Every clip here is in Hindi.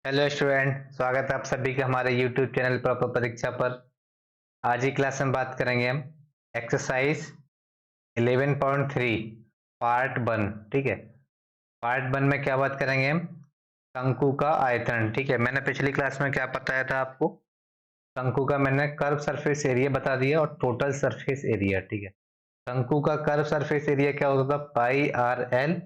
हेलो स्टूडेंट, स्वागत है आप सभी का हमारे यूट्यूब चैनल प्रॉपर परीक्षा पर। आज की क्लास में बात करेंगे हम एक्सरसाइज 11.3 पार्ट 1। ठीक है, पार्ट 1 में क्या बात करेंगे हम? शंकु का आयतन। ठीक है, मैंने पिछली क्लास में क्या बताया था आपको? शंकु का मैंने कर्व सरफेस एरिया बता दिया और टोटल सरफेस एरिया। ठीक है, शंकु का कर्व सरफेस एरिया क्या होता था? पाई आर एल।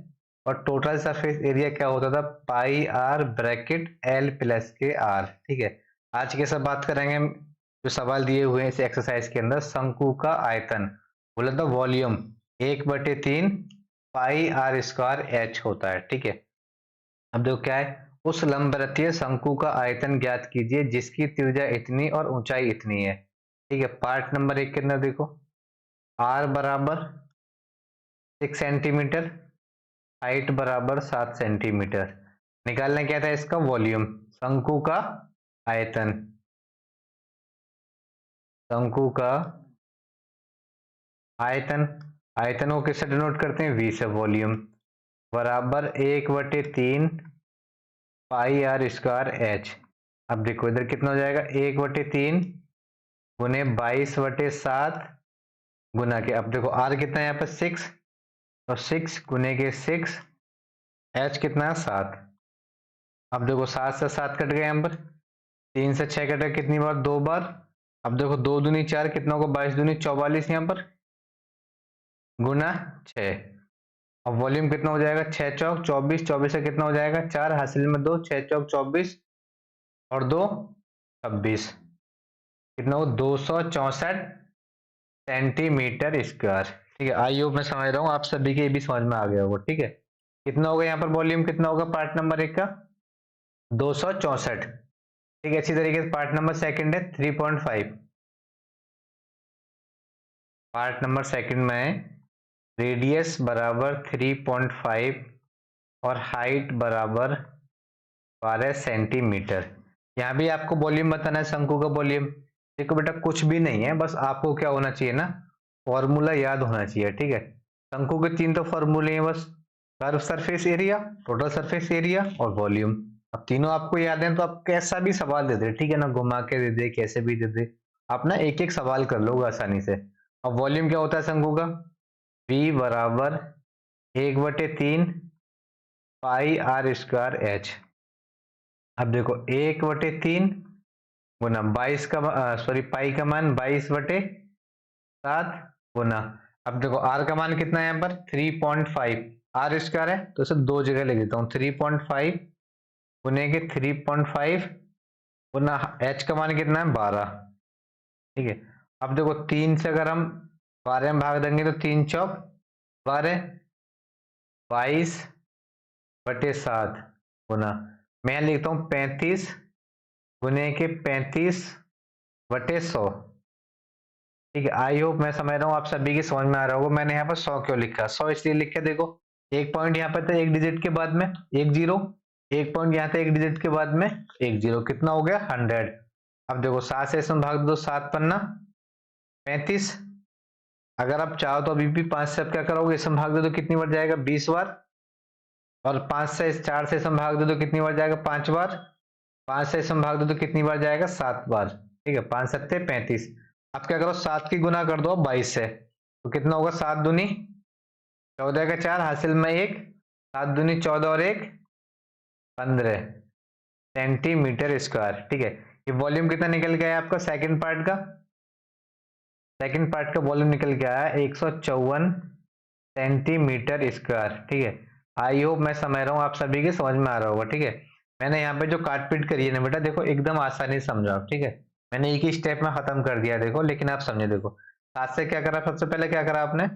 और टोटल सरफेस एरिया क्या होता था? पाई आर ब्रैकेट एल प्लस के आर। ठीक है, आज के सब बात करेंगे हम जो सवाल दिए हुए हैं इस एक्सरसाइज के अंदर। शंकु का आयतन बोला था volume 1/3 pi R square H होता है। ठीक है, अब देखो क्या है, उस लंबवृत्तीय शंकु का आयतन ज्ञात कीजिए जिसकी त्रिज्या इतनी और ऊंचाई इतनी है। ठीक है, पार्ट नंबर 1 के अंदर देखो, आर बराबर 6 सेंटीमीटर, हाइट बराबर 7 सेंटीमीटर। निकालना क्या था? इसका वॉल्यूम, शंकु का आयतन। शंकु का आयतन, आयतन को किससे डिनोट करते हैं? वी से। वॉल्यूम बराबर 1/3 पाई आर स्क्वायर एच। अब देखो इधर कितना हो जाएगा? 1/3 गुने 22/7 गुना के, अब देखो आर कितना है यहाँ पे? 6, और 6 गुने के 6, एच कितना है? 7। अब देखो 7 से 7 कट गए यहाँ पर, 3 से 6 कटा कितनी बार? 2 बार। अब देखो 2 दूनी 4, कितना होगा? 22 दूनी 44 यहाँ पर, गुना 6। अब वॉल्यूम कितना हो जाएगा? 6 चौक 24, 24 से कितना हो जाएगा? 4, हासिल में 2, 6 चौक 24 और 2 26, कितना हो? 264 सेंटीमीटर स्क्वायर। ठीक है, आई होप मैं समझ रहा हूँ आप सभी के ये भी समझ में आ गया होगा। ठीक है, कितना होगा यहाँ पर? वॉल्यूम कितना होगा पार्ट नंबर 1 का? 264। ठीक है, इसी तरीके से पार्ट नंबर सेकंड है 3.5। पार्ट नंबर सेकंड में रेडियस बराबर 3.5 और हाइट बराबर 12 सेंटीमीटर। यहाँ भी आपको वॉल्यूम बताना है, शंकु का वॉल्यूम। देखो बेटा कुछ भी नहीं है, बस आपको क्या होना चाहिए ना, फॉर्मूला याद होना चाहिए। ठीक है, शंकु के 3 तो फॉर्मूले हैं बस, curve surface area, total surface area और वॉल्यूम। अब तीनों आपको याद है तो आप कैसा भी सवाल दे दे, ठीक है ना, घुमा के दे दे, कैसे भी दे दे, आप ना एक एक सवाल कर लोगे आसानी से। अब वॉल्यूम क्या होता है शंकु का? V बराबर 1/3 पाई आर स्क्वायर एच। अब देखो 1/3 गुना 22 का, सॉरी पाई का मान 22/7 गुना, अब देखो आर का मान कितना है यहाँ पर? 3.5। आर स्क्वायर है तो इसे दो जगह ले देता हूँ, 3.5 गुने के 3.5 गुना एच का मान कितना है? 12। ठीक है, अब देखो 3 से अगर हम 12 में भाग देंगे तो 3 चौक 12, 22/7 गुना, मैं लिखता हूँ 35 गुने के 35/100। ठीक है, आई होप मैं समझ रहा हूँ आप सभी की समझ में आ रहा होगा। मैंने यहाँ पर 100 क्यों लिखा? 100 इसलिए लिखा, देखो एक पॉइंट यहाँ पर था एक डिजिट के बाद में, एक जीरो, एक पॉइंट यहाँ था एक डिजिट के बाद में, एक जीरो, कितना हो गया? 100। अब देखो 7 से इसमें भाग दो, 7 पन्ना 35। अगर आप चाहो तो अभी भी 5 से आप क्या करोगे? इसमें भाग दो तो कितनी बार जाएगा? 20 बार। और 5 से 4 से इसमें भाग दो तो कितनी बार जाएगा? 5 बार। 5 से इसमें भाग दो तो कितनी बार जाएगा? 7 बार। ठीक है, 5 सत्ते 35। अब क्या करो? 7 की गुना कर दो 22 से, तो कितना होगा? 7 दूनी 14 का 4, हासिल में 1, 7 दूनी 14 और 1 15 सेंटीमीटर स्क्वायर। ठीक है, ये वॉल्यूम कितना निकल गया है आपका सेकंड पार्ट का? सेकंड पार्ट का वॉल्यूम निकल के आया 154 सेंटीमीटर स्क्वायर। ठीक है, आई होप मैं समझ रहा हूँ आप सभी के समझ में आ रहा होगा। ठीक है, मैंने यहाँ पे जो काट पीट करी है ना बेटा, देखो एकदम आसानी से समझो आप। ठीक है, मैंने एक ही स्टेप में खत्म कर दिया देखो, लेकिन आप समझे। देखो 7 से क्या करा? सबसे पहले क्या करा आपने?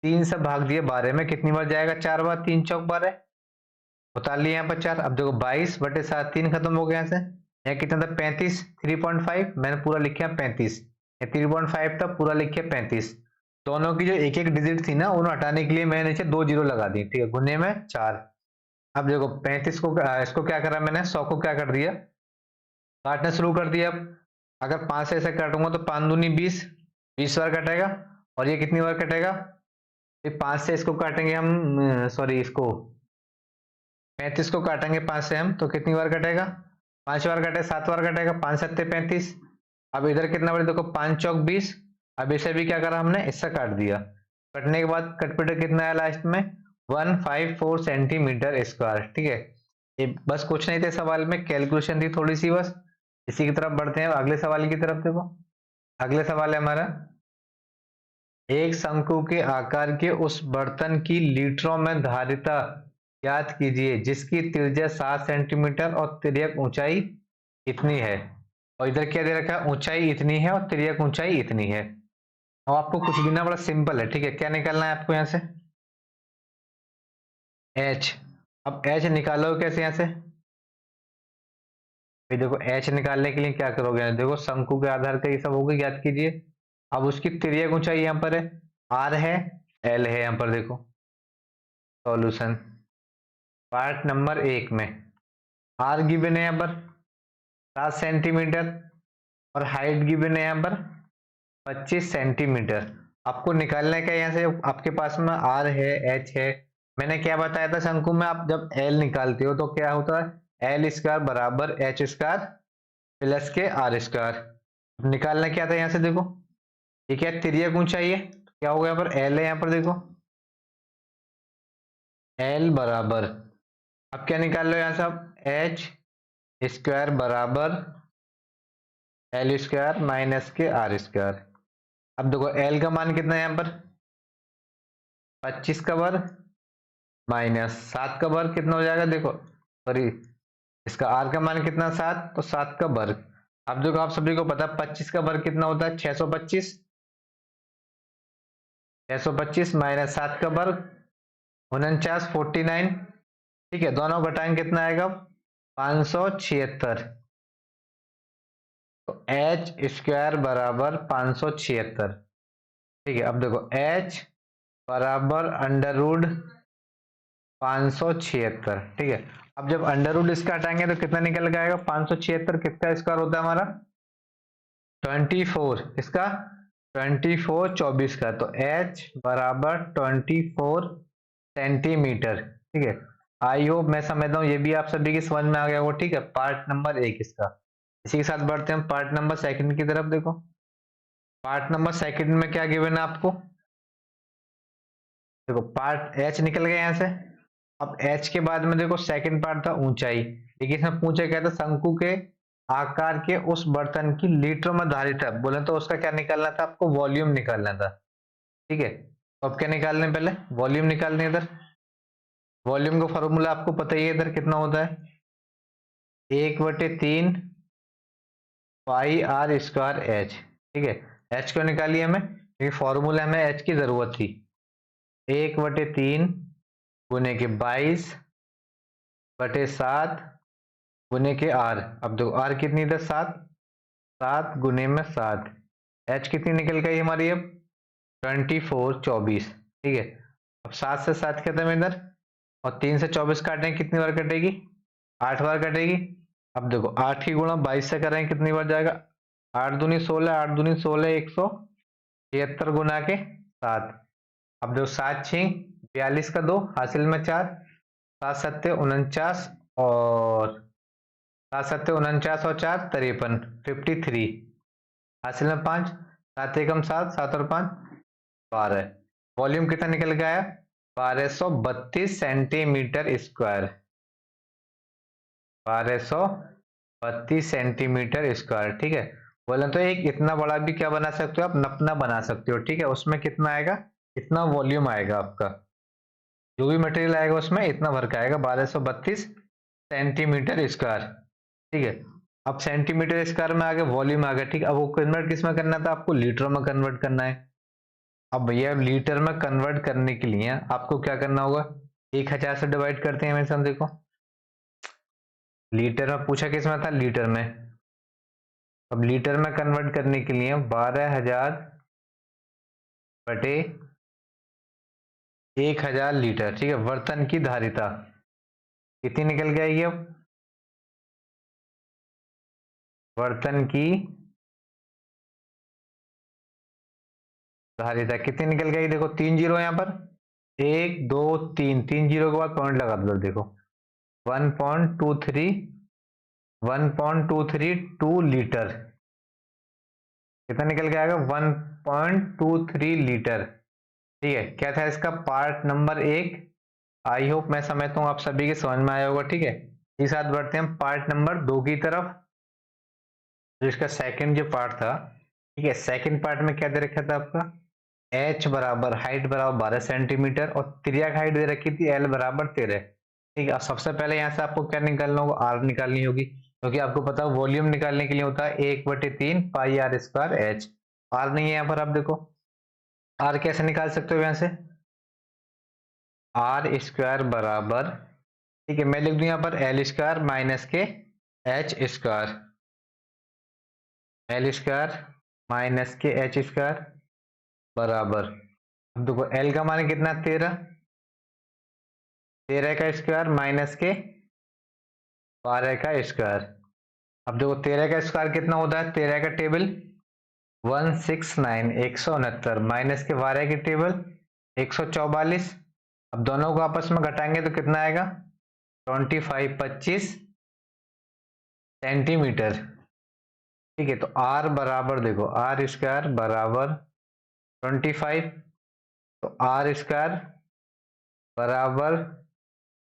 3 से भाग दिया 12 में, कितनी बार जाएगा? 4 बार, 3 चौक 12, उतार लिया यहाँ पर 4। अब देखो 22/7, 3 खत्म हो गया यहाँ से। यहाँ कितना था? 35, 3.5, मैंने पूरा लिखा 35, 3.5 था पूरा लिखा 35। दोनों की जो एक एक डिजिट थी ना, उन्हें हटाने के लिए मैंने नीचे 2 जीरो लगा दी। ठीक है, गुने में 4। अब देखो 35 को इसको क्या करा मैंने? 100 को क्या कर दिया? काटना शुरू कर दिया। अब अगर 5 से ऐसे काटूंगा तो 5 दूनी 20, 20 बार कटेगा। और ये कितनी बार कटेगा? फिर 5 से इसको काटेंगे हम, सॉरी इसको 35 को काटेंगे 5 से हम, तो कितनी बार कटेगा? 5 बार कटे 7 बार कटेगा, 5 सत्ते 35। अब इधर कितना बड़े देखो, 5 चौक 20। अब इसे भी क्या करा हमने, इससे काट दिया। कटने के बाद कटपीटर कितना आया लास्ट में, 154 सेंटीमीटर स्क्वायर। ठीक है, ये बस कुछ नहीं थे सवाल में, कैलकुलेशन थी थोड़ी सी बस। इसी की तरफ बढ़ते हैं अगले सवाल की तरफ। देखो अगले सवाल है हमारा, एक शंकु के आकार के उस बर्तन की लीटरों में धारिता ज्ञात कीजिए जिसकी त्रिज्या 7 सेंटीमीटर और तिर्यक ऊंचाई इतनी है। और इधर क्या दे रखा है, ऊंचाई इतनी है और तिर्यक ऊंचाई इतनी है। और आपको कुछ गिनना बड़ा सिंपल है। ठीक है, क्या निकालना है आपको यहाँ से, एच। अब एच निकालो कैसे यहाँ से, भाई देखो एच निकालने के लिए क्या करोगे, देखो शंकु के आधार का ये सब होगा, याद कीजिए। अब उसकी तिर्यक ऊंचाई यहाँ पर है, आर है, एल है। यहाँ पर देखो सॉल्यूशन पार्ट नंबर 1 में आर गिवन है यहाँ पर 7 सेंटीमीटर और हाइट गिवन है यहाँ पर 25 सेंटीमीटर। आपको निकालना है क्या यहाँ से, आपके पास में आर है, एच है। मैंने क्या बताया था शंकु में, आप जब एल निकालते हो तो क्या होता है, एल स्क्वायर बराबर एच स्क्वायर प्लस के आर स्क्वायर। निकालना क्या था यहाँ से, देखो ये क्या तिर्यक ऊंचाई है, क्या होगा यहाँ पर एल है, यहाँ पर देखो एल बराबर, अब क्या निकाल लो यहाँ से आप, एच स्क्वायर बराबर एल स्क्वायर माइनस के आर स्क्वायर। अब देखो एल का मान कितना है यहाँ पर 25 का वर्ग माइनस 7 का वर्ग कितना हो जाएगा, देखो सॉरी इसका आर का मान कितना 7, तो 7 का वर्ग। अब देखो आप सभी को पता है 25 का वर्ग कितना होता है 625, 625 माइनस 7 का वर्ग 49 49। ठीक है, दोनों घटाएंगे कितना आएगा 576। तो एच स्क्वायर बराबर 576। ठीक है, अब देखो एच बराबर अंडर रूट 576। ठीक है, अब जब अंडर रूट इसका हटाएंगे तो कितना निकल के आएगा, 576 किसका स्क्वायर होता है हमारा 24, इसका 24 24 का, तो h बराबर 24 सेंटीमीटर। ठीक है, आई होप मैं समझता हूँ ये भी आप सभी की समझ में आ गया होगा। ठीक है, पार्ट नंबर 1 इसका। इसी के साथ बढ़ते हैं पार्ट नंबर 2 की तरफ। देखो पार्ट नंबर 2 में क्या गिवन है आपको, देखो पार्ट एच निकल गया यहाँ से। अब एच के बाद में देखो सेकंड पार्ट था ऊंचाई, लेकिन इसमें पूछा क्या था, शंकु के आकार के उस बर्तन की लीटरों में धारिता है, बोले तो उसका क्या निकालना था आपको, वॉल्यूम निकालना था। ठीक है, तो अब क्या निकालने, पहले वॉल्यूम निकालने। इधर वॉल्यूम का फॉर्मूला आपको पता ही है, इधर कितना होता है 1/3 पाई आर स्क्वायर एच। ठीक है, एच क्यों निकाली हमें, क्योंकि फॉर्मूला हमें एच की जरूरत थी। 1/3 गुने के 22/7 गुने के आर। अब देखो आर कितनी इधर 7, 7 गुने में 7, एच कितनी निकल गई हमारी अब 24 24। ठीक है, अब 7 से 7 खत्म इधर, और 3 से 24 काटें कितनी बार कटेगी 8 बार कटेगी। अब देखो 8 की गुणा 22 से करें कितनी बार जाएगा, 8 दूनी 16, 8 दूनी 16 173 गुना के 7। अब देखो 7 6 42 का 2 हासिल में 4, 7 सत्ते 49 और 7 सत्ते 49 और 4 53 53 हासिल में 5, 7 एकम 7, 7 और 5 12। वॉल्यूम कितना निकल के आया 1232 सेंटीमीटर स्क्वायर, 1232 सेंटीमीटर स्क्वायर। ठीक है, बोले तो एक इतना बड़ा भी क्या बना सकते हो आप, नपना बना सकते हो। ठीक है, उसमें कितना आएगा, इतना वॉल्यूम आएगा आपका, जो भी मटेरियल आएगा उसमें इतना भर का आएगा 1232 सेंटीमीटर स्क्वायर। ठीक है, अब सेंटीमीटर स्क्वायर में आ गया, वॉल्यूम आ गया। ठीक है, अब वो कन्वर्ट किस में करना था आपको, लीटर में कन्वर्ट करना है। अब भैया लीटर में कन्वर्ट करने के लिए आपको क्या करना होगा, 1000 से डिवाइड करते हैं हमेशा। देखो लीटर में पूछा किस में था, लीटर में। अब लीटर में कन्वर्ट करने के लिए 12,000 बटे 1000 लीटर। ठीक है, बर्तन की धारिता कितनी निकल के आएगी, अब बर्तन की धारिता कितनी निकल गई, देखो 3 जीरो यहाँ पर, 1 2 3, 3 जीरो के बाद पॉइंट लगा दो। देखो 1.23 1.232 लीटर। कितना निकल के आएगा? 1.23 लीटर। ठीक है, क्या था इसका पार्ट नंबर 1। आई होप मैं समझता हूँ आप सभी के समझ में आया होगा। ठीक है, इस साथ बढ़ते हैं हम पार्ट नंबर 2 की तरफ, जो इसका सेकंड जो पार्ट था। ठीक है, सेकंड पार्ट में क्या दे रखा था आपका? h बराबर हाइट बराबर 12 सेंटीमीटर और त्रिज्या हाइट दे रखी थी l बराबर 13। ठीक है, अब सबसे पहले यहाँ से आपको क्या निकालना होगा? r निकालनी होगी, क्योंकि आपको पता है वॉल्यूम निकालने के लिए होता है 1/3 pi R square H. r नहीं है यहाँ पर, आप देखो r कैसे निकाल सकते हो यहाँ से? आर स्क्वायर बराबर, ठीक है मैं लिख दूं यहाँ पर एल स्क्वायर माइनस के H square, L square minus के एच स्क्वायर बराबर, अब देखो एल का मान कितना? 13, 13 का स्क्वायर माइनस के 12 का स्क्वायर। अब देखो 13 का स्क्वायर कितना होता है? 13 का टेबल 169 169 माइनस के 12 की टेबल 144। अब दोनों को आपस में घटाएंगे तो कितना आएगा? 25 सेंटीमीटर। ठीक है, तो r बराबर देखो आर स्क्वायर बराबर 25, तो आर स्क्वायर बराबर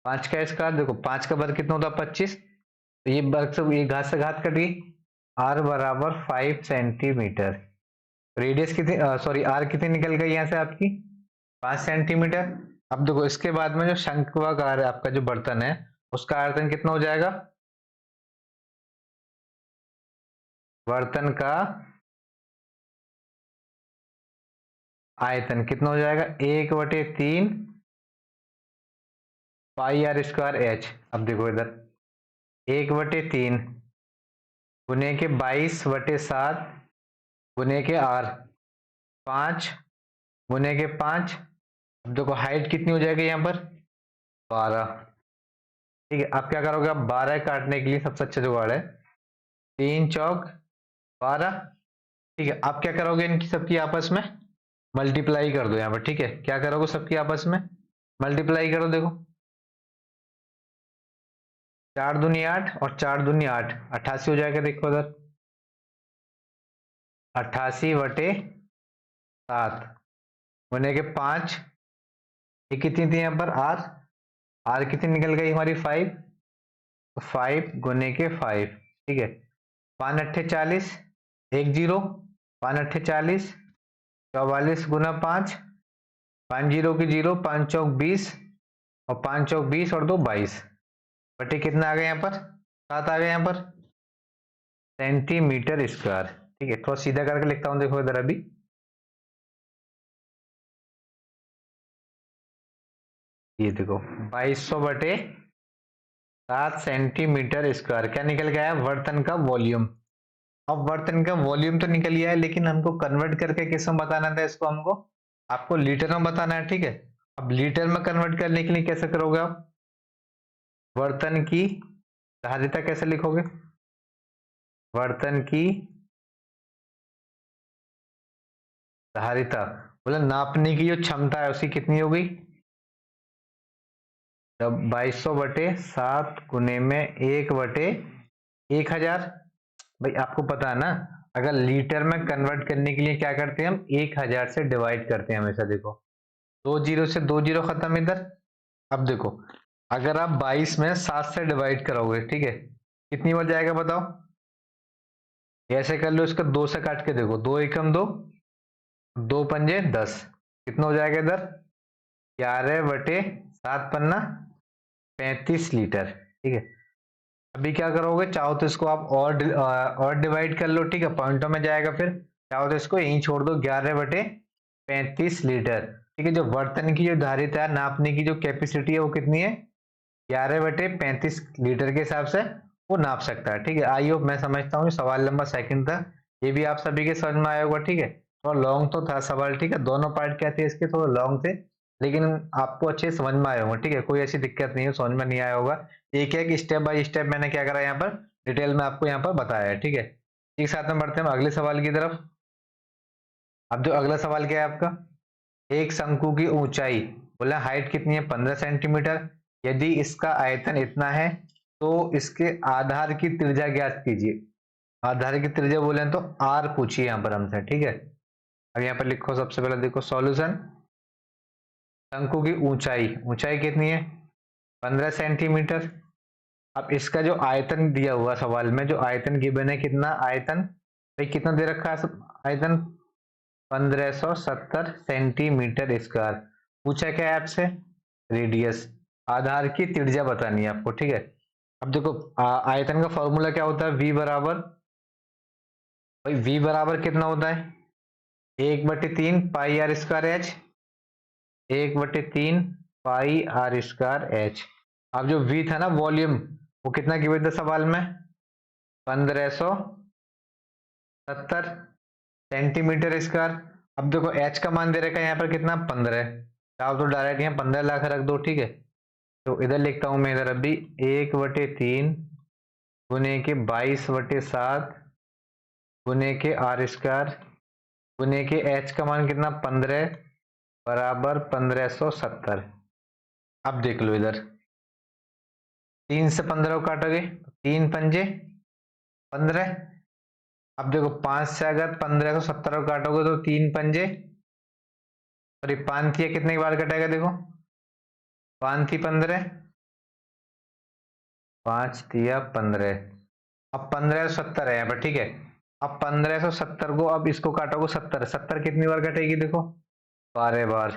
5 का स्क्वायर, देखो 5 का वर्ग कितना होता है? 25, तो ये वर्ग से ये घात से घात कट गई। r बराबर 5 सेंटीमीटर। रेडियस कितनी, सॉरी r कितनी निकल गई यहाँ से आपकी? 5 सेंटीमीटर। अब देखो इसके बाद में जो शंक्वाकार है आपका जो बर्तन है, उसका आयतन कितना हो जाएगा? बर्तन का आयतन कितना हो जाएगा? 1/3 पाई आर स्क्वायर एच। अब देखो इधर 1/3 गुने के 22/7 गुने के आर 5 गुने के 5। अब देखो हाइट कितनी हो जाएगी यहाँ पर? 12। ठीक है, अब क्या करोगे? अब 12 काटने के लिए सबसे अच्छा जुगाड़ है 3 चौक 12। ठीक है, अब क्या करोगे? इनकी सबकी आपस में मल्टीप्लाई कर दो यहाँ पर। ठीक है, क्या करोगे? सबकी आपस में मल्टीप्लाई करो। देखो 4 दूनी 8 और 4 दूनी 8, 88 हो जाएगा। देखो उधर 88/7 गुने के 5, ये कितनी थी यहाँ पर? आर, आर कितनी निकल गई हमारी? 5, तो 5 गुने के 5। ठीक है, 5 अट्ठे 40, 1 0, 5 अट्ठे 40, 44 गुना 5, 5 0 की 0, 5 चौक 20 और 5 चौक 20 और 2 22 बटे कितना आ गया यहाँ पर? 7 आ गया यहाँ पर सेंटीमीटर स्क्वायर। ठीक है, थोड़ा सीधा करके लिखता हूँ, देखो इधर अभी ये देखो 2200/7 सेंटीमीटर स्क्वायर क्या निकल गया? बर्तन का वॉल्यूम। अब बर्तन का वॉल्यूम तो निकल गया है, लेकिन हमको कन्वर्ट करके किस में बताना था इसको? हमको आपको लीटर में बताना है। ठीक है, अब लीटर में कन्वर्ट करने के लिए कैसे करोगे आप? बर्तन की धारिता कैसे लिखोगे? बर्तन की धारिता बोले नापने की जो क्षमता है उसकी कितनी होगी? तब 2200/7 गुने में 1/1000। भाई आपको पता है ना, अगर लीटर में कन्वर्ट करने के लिए क्या करते हैं हम? 1000 से डिवाइड करते हैं हमेशा। देखो 2 जीरो से 2 जीरो खत्म इधर। अब देखो अगर आप 22 में 7 से डिवाइड करोगे, ठीक है, कितनी बार जाएगा बताओ? ऐसे कर लो, इसका 2 से काट के देखो, 2 एकम 2, 2 पंजे 10, कितना हो जाएगा इधर? 11/7 पन्ना 35 लीटर। ठीक है, अभी क्या करोगे? चाहो तो इसको आप और डिवाइड कर लो। ठीक है, पॉइंटों में जाएगा, फिर चाहो तो इसको यहीं छोड़ दो 11/35 लीटर। ठीक है, जो बर्तन की जो धारिता है, नापने की जो कैपेसिटी है वो कितनी है? 11/35 लीटर के हिसाब से वो नाप सकता है। ठीक है, आई होप मैं समझता हूँ सवाल नंबर सेकंड था, ये भी आप सभी के समझ में आया होगा। ठीक है, थोड़ा लॉन्ग तो था सवाल। ठीक है, दोनों पार्ट क्या थे इसके? थोड़ा लॉन्ग थे, लेकिन आपको अच्छे समझ में आए होंगे। ठीक है, कोई ऐसी दिक्कत नहीं है, समझ में नहीं आया होगा। एक एक स्टेप बाय स्टेप मैंने क्या करा यहाँ पर डिटेल में आपको यहाँ पर बताया है। ठीक है, एक साथ में बढ़ते हैं अगले सवाल की तरफ। अब जो अगला सवाल क्या है आपका? एक शंकु की ऊंचाई बोला हाइट कितनी है? 15 सेंटीमीटर। यदि इसका आयतन इतना है तो इसके आधार की त्रिज्या ज्ञात कीजिए। आधार की त्रिज्या बोले तो आर पूछिए यहाँ पर हमसे, ठीक है। अब यहाँ पर लिखो, सबसे पहले देखो सॉल्यूशन। शंकु की ऊंचाई, ऊंचाई कितनी है 15 सेंटीमीटर। अब इसका जो आयतन दिया हुआ सवाल में, जो आयतन गिवन है, कितना आयतन भाई, कितना दे रखा है आयतन 1570 सेंटीमीटर स्क्वायर। पूछा क्या है आपसे, रेडियस। आधार की त्रिज्या बतानी है आपको, ठीक है। अब देखो आयतन का फॉर्मूला क्या होता है, v बराबर, भाई v बराबर कितना होता है 1/3 pi R square H, 1/3 pi R square H. अब जो v था ना वॉल्यूम, वो कितना गिवन था सवाल में 1570 सेंटीमीटर स्क्वायर। अब देखो h का मान दे रखा है यहाँ पर कितना 15, चाहो तो डायरेक्ट यहाँ 15 लाख रख दो, ठीक है। तो इधर लिखता हूं मैं, इधर अभी 1/3 गुने के 22/7 गुने के आर स्क्वायर गुने के h का मान कितना 15 बराबर 1570। अब देख लो इधर 3 से 15 को काटोगे, 3 पंजे 15। अब देखो 5 से अगर 1570 को काटोगे तो 3 पंजे, और ये 5 थी कितने बार कटेगा, देखो 5 थी 15, 5 दिया 15। अब 1570 है यहाँ पर, ठीक है। अब 1570 को, अब इसको काटोगे 70, 70 कितनी बार कटेगी, देखो 12 बार,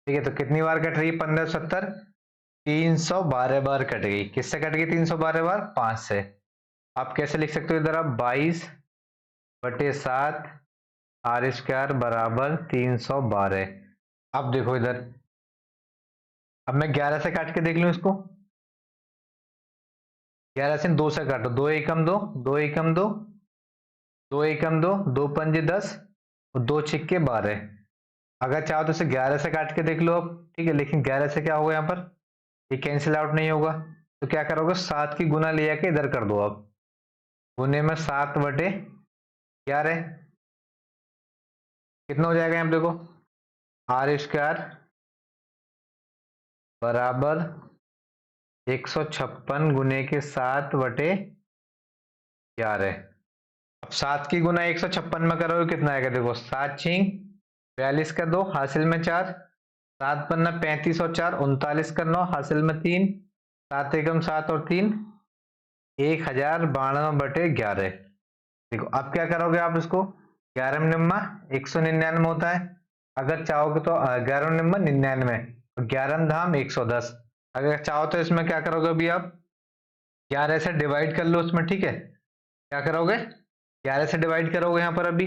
ठीक है। तो कितनी बार कट रही है 1570, 312 बार कट गई। किससे कट गई 312 बार, 5 से। आप कैसे लिख सकते हो इधर, आप 22/7 आर स्क्वायर बराबर 312। अब देखो इधर, अब मैं 11 से काट के देख लूं इसको, 11 से 2 से काटो, 2 एकम 2, 2 एकम 2, 2 एकम 2, 2 पंजे 10 और 2 छिक्के 12। अगर चाहो तो इसे 11 से काट के देख लो अब, ठीक है। लेकिन 11 से क्या होगा यहाँ पर, ये कैंसिल आउट नहीं होगा, तो क्या करोगे 7 की गुना ले आके इधर कर दो। अब गुने में 7/11 कितना हो जाएगा यहाँ पे, देखो आर स्क्वायर बराबर 156 गुने के 7/11। अब 7 की गुना 156 में करोगे कितना आएगा, देखो 7 छींक 42 का 2 हासिल में 4, 7 पन्ना 35 और 4 39 का 9 हासिल में 3, 7 एकम 7 और 3 1092/11। देखो अब क्या करोगे आप इसको, 11 निम्मा 199 होता है। अगर चाहोगे तो 11 निम्मा 99, 11 धाम 110। अगर चाहो तो इसमें क्या करोगे अभी आप 11 से डिवाइड कर लो उसमें, ठीक है। क्या करोगे 11 से डिवाइड करोगे यहाँ पर अभी,